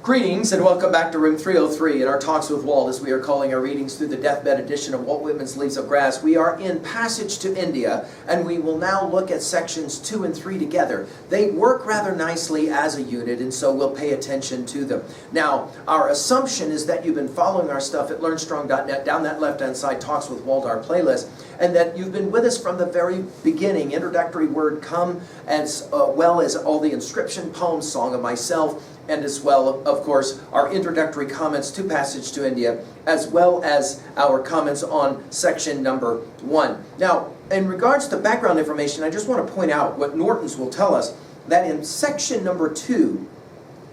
Greetings and welcome back to room 303 in our Talks with Walt, as we are calling our readings through the deathbed edition of Walt Whitman's Leaves of Grass. We are in Passage to India, and we will now look at sections 2 and 3 together. They work rather nicely as a unit, and so we'll pay attention to them. Now, our assumption is that you've been following our stuff at learnstrong.net, down that left-hand side, Talks with Walt, our playlist, and that you've been with us from the very beginning. Introductory word come, as well as all the inscription poems, Song of Myself, and as well, of course, our introductory comments to Passage to India, as well as our comments on section number 1. Now, in regards to background information, I just want to point out what Norton's will tell us, that in section number 2,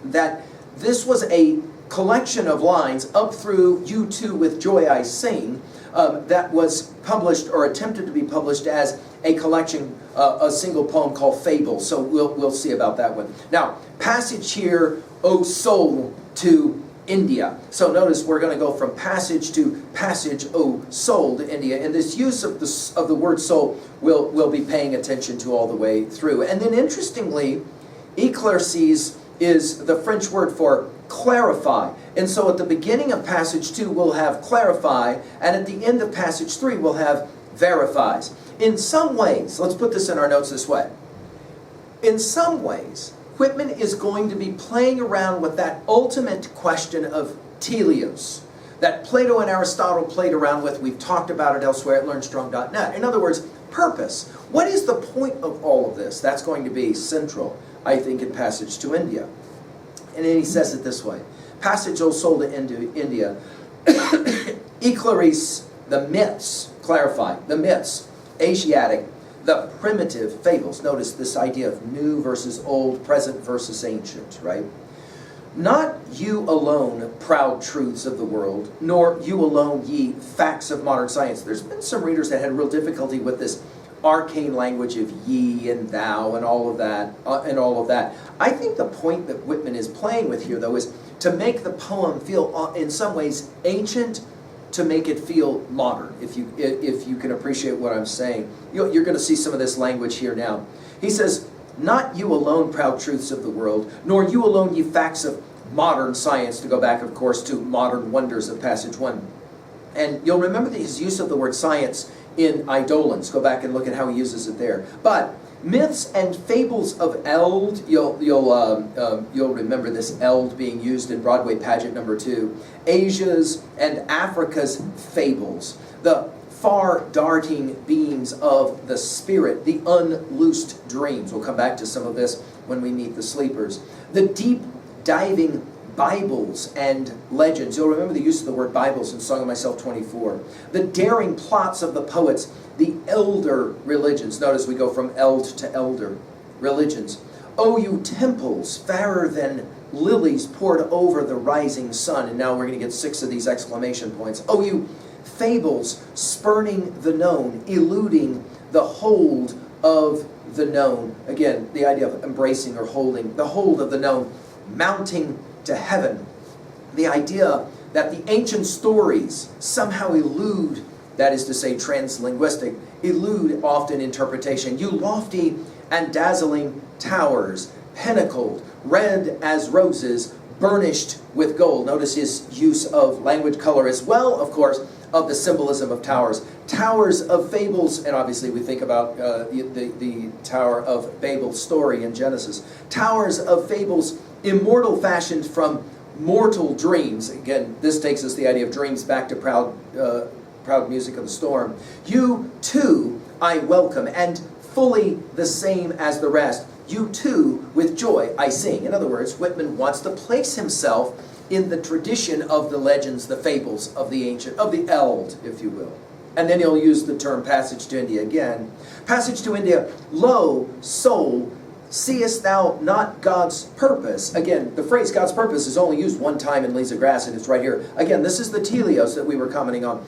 that this was a collection of lines up through "You Too With Joy I Sing," that was published or attempted to be published as a collection, a single poem called Fable. So we'll see about that one. Now, passage here, O soul, to India. So notice we're going to go from passage to passage, O soul, to India. And this use of the word soul we'll be paying attention to all the way through. And then interestingly, éclaircies is the French word for clarify. And so at the beginning of passage 2 we'll have clarify, and at the end of passage 3 we'll have verifies. In some ways, let's put this in our notes this way. In some ways, Whitman is going to be playing around with that ultimate question of teleos that Plato and Aristotle played around with. We've talked about it elsewhere at learnstrong.net. In other words, purpose. What is the point of all of this? That's going to be central, I think, in Passage to India. And then he says it this way. Passage, O soul, to India. Éclaircis, the myths, clarify, the myths, Asiatic, the primitive fables. Notice this idea of new versus old, present versus ancient, right? Not you alone, proud truths of the world, nor you alone, ye facts of modern science. There's been some readers that had real difficulty with this arcane language of ye and thou and all of that. I think the point that Whitman is playing with here, though, is to make the poem feel, in some ways, ancient, to make it feel modern, if you can appreciate what I'm saying. You're going to see some of this language here now. He says, not you alone, proud truths of the world, nor you alone, ye facts of modern science, to go back, of course, to modern wonders of passage 1. And you'll remember his use of the word science in Eidolons. Go back and look at how he uses it there. But myths and fables of eld, you'll remember this eld being used in Broadway pageant number 2. Asia's and Africa's fables, the far darting beams of the spirit, the unloosed dreams. We'll come back to some of this when we meet the sleepers. The deep diving Bibles and legends. You'll remember the use of the word Bibles in Song of Myself 24. The daring plots of the poets, the elder religions. Notice we go from eld to elder religions. O you temples, fairer than lilies poured over the rising sun. And now we're going to get 6 of these exclamation points. O you fables, spurning the known, eluding the hold of the known. Again, the idea of embracing or holding, the hold of the known, mounting to heaven. The idea that the ancient stories somehow elude, that is to say translinguistic, elude often interpretation. You lofty and dazzling towers, pinnacled, red as roses, burnished with gold. Notice his use of language color as well, of course, of the symbolism of towers. Towers of fables, and obviously we think about the Tower of Babel story in Genesis. Towers of fables, immortal fashioned from mortal dreams. Again, this takes us the idea of dreams back to proud music of the storm. You too I welcome, and fully the same as the rest. You too with joy I sing. In other words, Whitman wants to place himself in the tradition of the legends, the fables of the ancient, of the eld, if you will. And then he'll use the term Passage to India again. Passage to India, lo, soul, seest thou not God's purpose? Again, the phrase God's purpose is only used one time in Leaves of Grass, and it's right here. Again, this is the teleos that we were commenting on.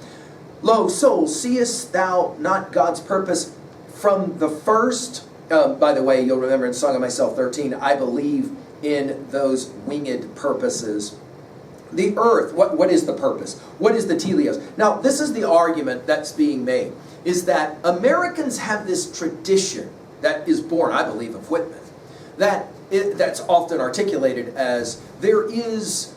Lo, soul, seest thou not God's purpose from the first? By the way, you'll remember in Song of Myself 13, I believe in those winged purposes. The earth, what is the purpose? What is the teleos? Now, this is the argument that's being made, is that Americans have this tradition that is born, I believe, of Whitman, that that's often articulated as there is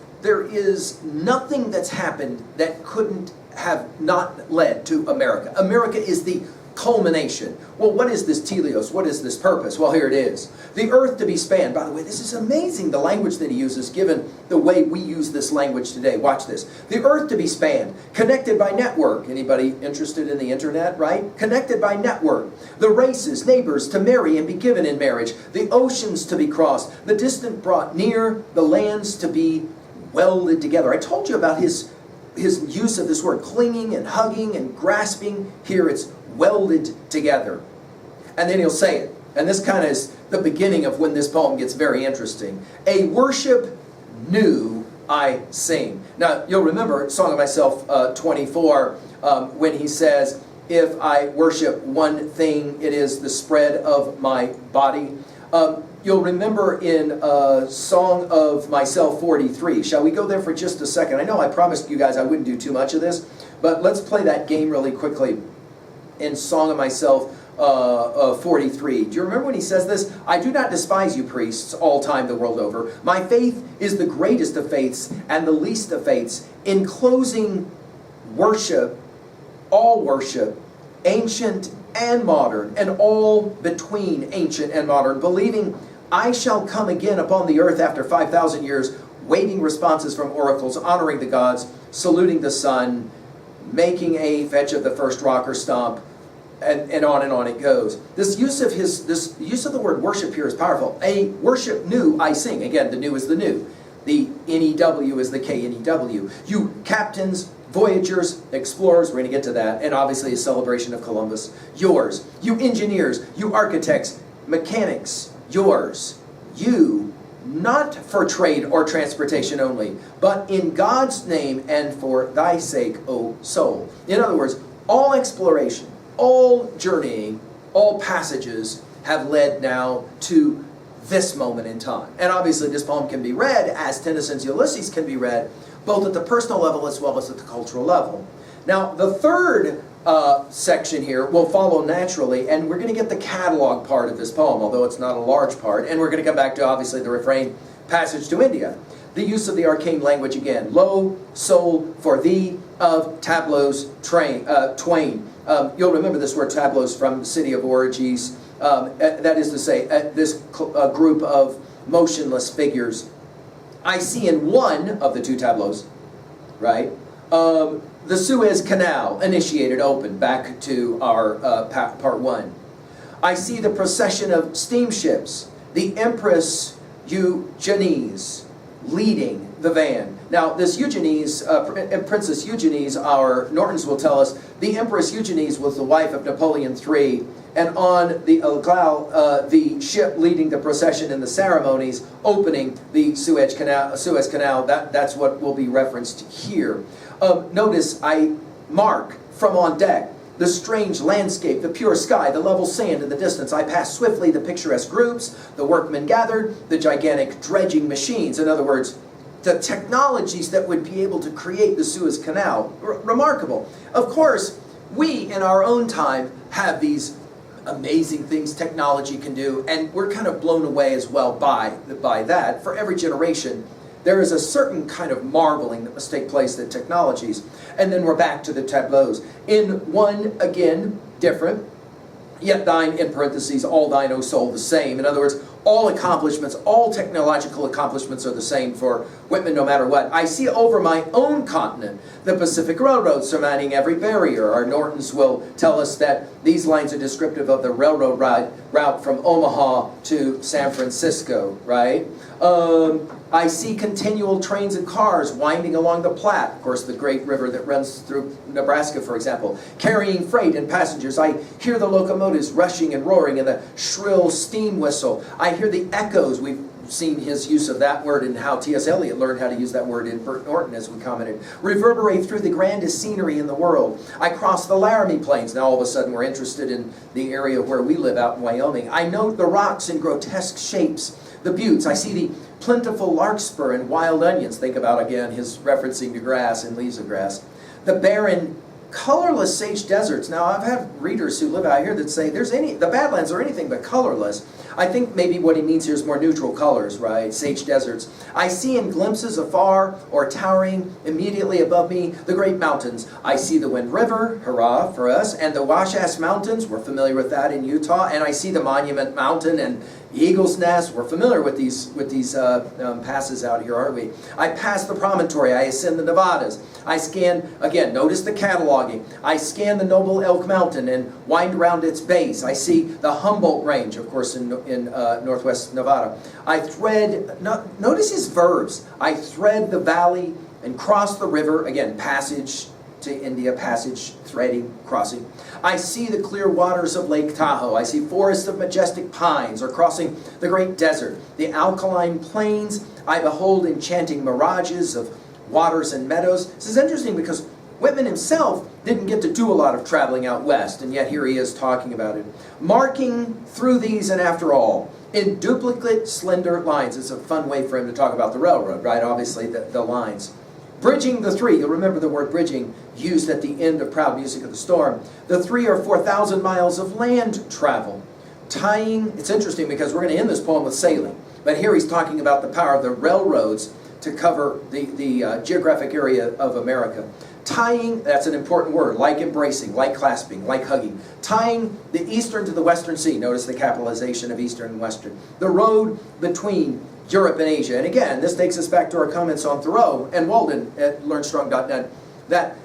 nothing that's happened that couldn't have not led to America. America is the culmination. Well, what is this teleos? What is this purpose? Well, here it is. The earth to be spanned. By the way, this is amazing, the language that he uses, given the way we use this language today. Watch this. The earth to be spanned, connected by network. Anybody interested in the internet, right? Connected by network. The races, neighbors to marry and be given in marriage. The oceans to be crossed. The distant brought near. The lands to be welded together. I told you about his use of this word, clinging and hugging and grasping. Here it's welded together. And then he'll say it. And this kind of is the beginning of when this poem gets very interesting. A worship new I sing. Now, you'll remember Song of Myself 24, when he says, if I worship one thing, it is the spread of my body. You'll remember in Song of Myself 43. Shall we go there for just a second? I know I promised you guys I wouldn't do too much of this, but let's play that game really quickly. In Song of Myself 43. Do you remember when he says this? I do not despise you, priests, all time the world over. My faith is the greatest of faiths and the least of faiths. In closing, worship, ancient and modern, and all between ancient and modern, believing I shall come again upon the earth after 5,000 years, waiting responses from oracles, honoring the gods, saluting the sun, making a fetch of the first rock or stomp, and on it goes. This use of the word worship here is powerful. A worship new I sing. Again, the new is the new. The N-E-W is the K-N-E-W. You captains, voyagers, explorers, we're going to get to that, and obviously a celebration of Columbus. Yours. You engineers, you architects, mechanics, yours. You, not for trade or transportation only, but in God's name and for thy sake, O soul. In other words, all exploration, all journeying, all passages have led now to this moment in time. And obviously this poem can be read as Tennyson's Ulysses can be read, both at the personal level as well as at the cultural level. Now, the third section here will follow naturally, and we're going to get the catalog part of this poem, although it's not a large part, and we're going to come back to, obviously, the refrain, passage to India. The use of the arcane language again. Lo, soul, for thee of tableaus twain. You'll remember this word tableaus from the city of Origis. That is to say, this group of motionless figures. I see in one of the two tableaus, right, the Suez Canal initiated, open, back to our part one. I see the procession of steamships, the Empress Eugenies leading the van. Now, this Eugenies, Princess Eugenies, our Nortons will tell us, the Empress Eugenies was the wife of Napoleon III, and on the the ship leading the procession in the ceremonies, opening the Suez Canal, that's what will be referenced here. Notice I mark from on deck the strange landscape, the pure sky, the level sand in the distance. I pass swiftly the picturesque groups, the workmen gathered, the gigantic dredging machines. In other words, the technologies that would be able to create the Suez Canal. Remarkable. Of course, we in our own time have these amazing things technology can do, and we're kind of blown away as well by that. For every generation, there is a certain kind of marveling that must take place in technologies. And then we're back to the tableaus. In one, again, different, yet thine, in parentheses, all thine, O soul, the same. In other words, all accomplishments, all technological accomplishments are the same for Whitman no matter what. I see over my own continent the Pacific Railroad surmounting every barrier. Our Nortons will tell us that these lines are descriptive of the railroad route from Omaha to San Francisco, right? I see continual trains and cars winding along the Platte, of course the great river that runs through Nebraska, for example, carrying freight and passengers. I hear the locomotives rushing and roaring and the shrill steam whistle. I hear the echoes. We've seen his use of that word and how T.S. Eliot learned how to use that word in Bert Norton, as we commented. Reverberate through the grandest scenery in the world. I cross the Laramie Plains. Now all of a sudden we're interested in the area where we live out in Wyoming. I note the rocks in grotesque shapes, the buttes. I see the plentiful larkspur and wild onions. Think about, again, his referencing to grass and leaves of grass. The barren, colorless sage deserts. Now, I've had readers who live out here that say the Badlands are anything but colorless. I think maybe what he means here is more neutral colors, right? Sage deserts. I see in glimpses afar or towering immediately above me the great mountains. I see the Wind River, hurrah for us, and the Wasatch Mountains. We're familiar with that in Utah. And I see the Monument Mountain and Eagle's Nest. We're familiar with these passes out here, aren't we? I pass the promontory. I ascend the Nevadas. I scan, again, notice the cataloging. I scan the noble Elk Mountain and wind around its base. I see the Humboldt Range, of course, in northwest Nevada. I thread, notice his verbs. I thread the valley and cross the river. Again, passage to India, passage, threading, crossing. I see the clear waters of Lake Tahoe. I see forests of majestic pines, or crossing the great desert. The alkaline plains, I behold enchanting mirages of waters and meadows. This is interesting because Whitman himself didn't get to do a lot of traveling out west, and yet here he is talking about it. Marking through these and after all, in duplicate slender lines. It's a fun way for him to talk about the railroad, right? Obviously, the lines. Bridging the three, you'll remember the word bridging used at the end of Proud Music of the Storm. The 3,000 or 4,000 miles of land travel. Tying, it's interesting because we're going to end this poem with sailing, but here he's talking about the power of the railroads to cover the geographic area of America. Tying, that's an important word, like embracing, like clasping, like hugging. Tying the eastern to the western sea. Notice the capitalization of eastern and western. The road between Europe and Asia. And again, this takes us back to our comments on Thoreau and Walden at learnstrong.net, that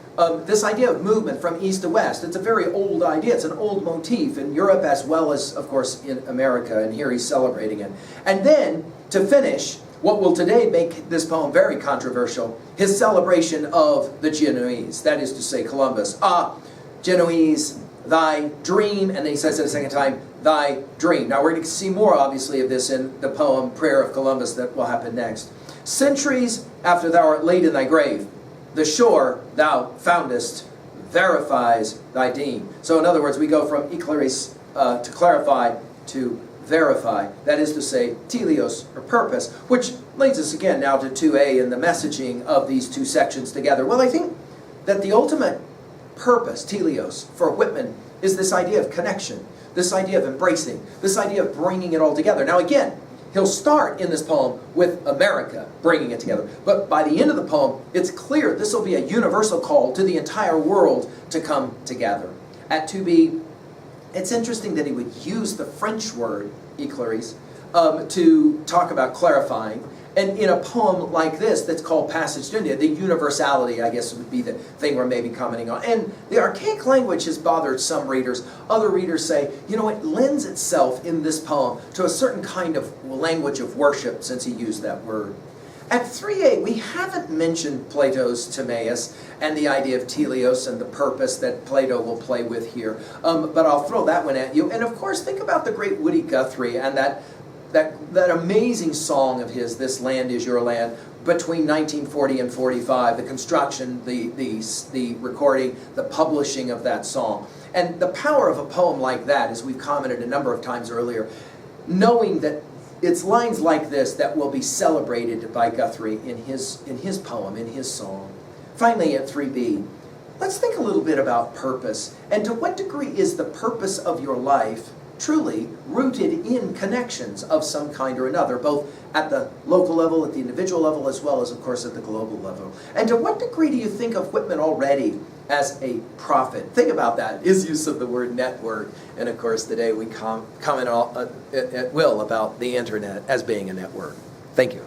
this idea of movement from east to west, it's a very old idea. It's an old motif in Europe as well as, of course, in America. And here he's celebrating it. And then, to finish, what will today make this poem very controversial, his celebration of the Genoese, that is to say Columbus. Ah, Genoese, thy dream, and then he says it a second time, thy dream. Now we're going to see more, obviously, of this in the poem Prayer of Columbus that will happen next. Centuries after thou art laid in thy grave, the shore thou foundest verifies thy deem. So in other words, we go from eclaris, to clarify, to verify. That is to say, teleos, or purpose, which leads us again now to 2a and the messaging of these two sections together. Well, I think that the ultimate purpose, teleos, for Whitman is this idea of connection, this idea of embracing, this idea of bringing it all together. Now again, he'll start in this poem with America, bringing it together. But by the end of the poem, it's clear this will be a universal call to the entire world to come together. At 2b, it's interesting that he would use the French word, eclaris, to talk about clarifying. And in a poem like this that's called Passage to India, the universality, I guess, would be the thing we're maybe commenting on. And the archaic language has bothered some readers. Other readers say, you know, it lends itself in this poem to a certain kind of language of worship, since he used that word. At 3a, we haven't mentioned Plato's Timaeus and the idea of teleos and the purpose that Plato will play with here. But I'll throw that one at you. And of course, think about the great Woody Guthrie and that amazing song of his, This Land Is Your Land, between 1940 and 45, the construction, the recording, the publishing of that song. And the power of a poem like that, as we've commented a number of times earlier, knowing that it's lines like this that will be celebrated by Guthrie in his poem, in his song. Finally, at 3b, let's think a little bit about purpose. And to what degree is the purpose of your life truly rooted in connections of some kind or another, both at the local level, at the individual level, as well as, of course, at the global level? And to what degree do you think of Whitman already as a prophet? Think about that, his use of the word network. And of course, today we comment at will about the internet as being a network. Thank you.